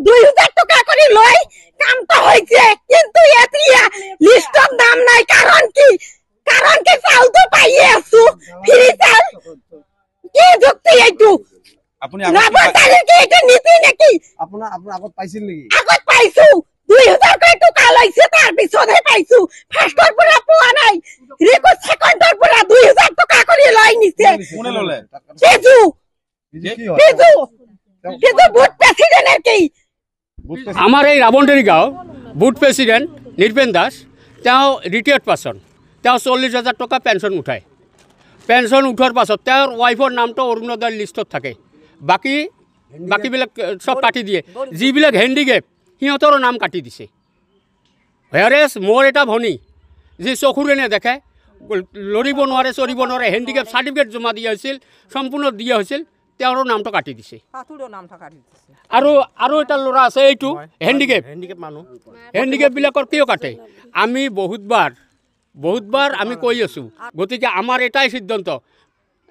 2000 টাকা করে লই কামটা হইছে কিন্তু এতিয়া লিস্টত নাম নাই কারণ কি চাউল তো পাইয়ে আছো ফ্রি চাউল কি যুক্তি এইটো আপুনি কি এটা নীতি নাকি আপোনাৰ আগত পাইছিল নেকি আগত পাইছো 2000 টাকা লাইছে তার পিছনে পাইছো ফার্স্টর পুরা পোয়া নাই রেকর্ড সেকেন্ডর পুরা 2000 টাকা করে লই নিছে কোনে ললে কেজু বুথ প্রেসিডেন্টের কি আমার এই রাবণডেরি গাঁও বুথ প্রেসিডেন্ট নির্পেন দাস তেওঁ রিটায়ার্ড পার্সন তেওঁ 40,000 টাকা পেনশন উঠায় পেনশন উঠার পাছত তেওঁৰ ওয়াইফৰ নামটো অৰুণোদয় লিষ্টত থাকে বাকিবিলাক সব কাটি দিয়ে যিবিলাক হেণ্ডিকেপ সিহঁতৰো নাম কাটি দিছে হেয়াৰেছ মোৰ এটা ভনী যি চকুৰে নেদেখে লৰিব নোৱাৰে চৰিব নোৱাৰে হেণ্ডিকেপ চাৰ্টিফিকেট জমা দিয়া হৈছিল সম্পূৰ্ণ দিয়া হৈছিল তেওঁৰো নামটো কাটি দিছে আৰু এটা ল'ৰা আছে এইটো হেণ্ডিকেপ মানুহ হেণ্ডিকেপবিলাকৰ কিয় কাটে আমি বহুতবাৰ আমি কৈ আছোঁ গতিকে আমাৰ এটাই সিদ্ধান্ত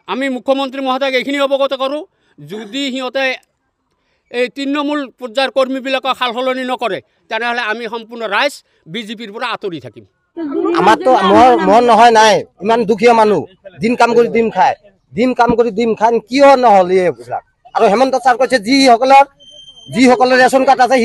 আমি মুখ্যমন্ত্ৰী মহোদয়ক এইখিনি অৱগত কৰোঁ যদি সিহঁতে এই তৃণমূল পৰ্যায়ৰ কৰ্মীবিলাকক সাল সলনি নকৰে তেনেহ'লে আমি সম্পূৰ্ণ ৰাইজ বিজেপিৰ পৰা আঁতৰি থাকিম আমাৰতো মন নহয় নাই ইমান দুখীয়া মানুহ দিন কাম কৰি দিম খাই কিয় নহ'ল এইবিলাক আৰু হেমন্ত ছাৰ কৈছে যিসকলৰ ৰেচন কাৰ্ড আছে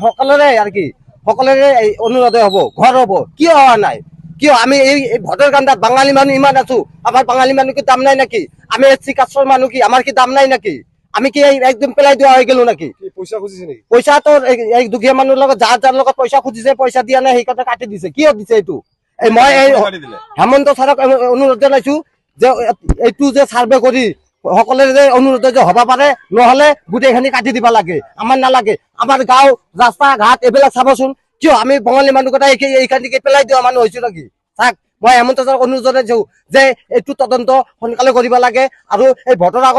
সকলোৰে আৰু কি সকলোৰে অনুৰোধে হ'ব ঘৰ হ'ব কিয় হোৱা নাই কিয় আমি এই ভোটৰ কাণ্ডত বাঙালী মানুহ ইমান আছো আমাৰ বাঙালী মানুহ কি দাম নাই নেকি আমি এছচি কাষ্টৰ মানুহ কি আমাৰ কি দাম নাই নেকি আমি কি একদম পেলাই দিয়া হৈ গেলো নাকি পইচা খুজিছে নেকি পইচা তো এই দুখীয়া মানুহৰ লগত যাৰ লগত পইচা খুজিছে পইচা দিয়া নাই সেই কথা কাটি দিছে কিয় দিছে এইটো মই এই হেমন্ত ছাৰক অনুৰোধ জনাইছো যে এইটো যে সাৰ্ভে কৰি সকলোৰে যে অনুৰোধ যে হ'ব পাৰে নহ'লে গোটেইখিনি কাটি দিব লাগে আমাৰ নালাগে আমাৰ গাঁও ৰাস্তা ঘাট এইবিলাক চাবচোন কিয় আমি বঙালী মানুহ কথা এইখানকে পেলাই দিয়া মানুহ হৈছো নেকি চাওক মই হেমন্ত ছাৰক অনুৰোধ জনাইছো যে এইটো তদন্ত সোনকালে কৰিব লাগে আৰু এই ভোটৰ আগত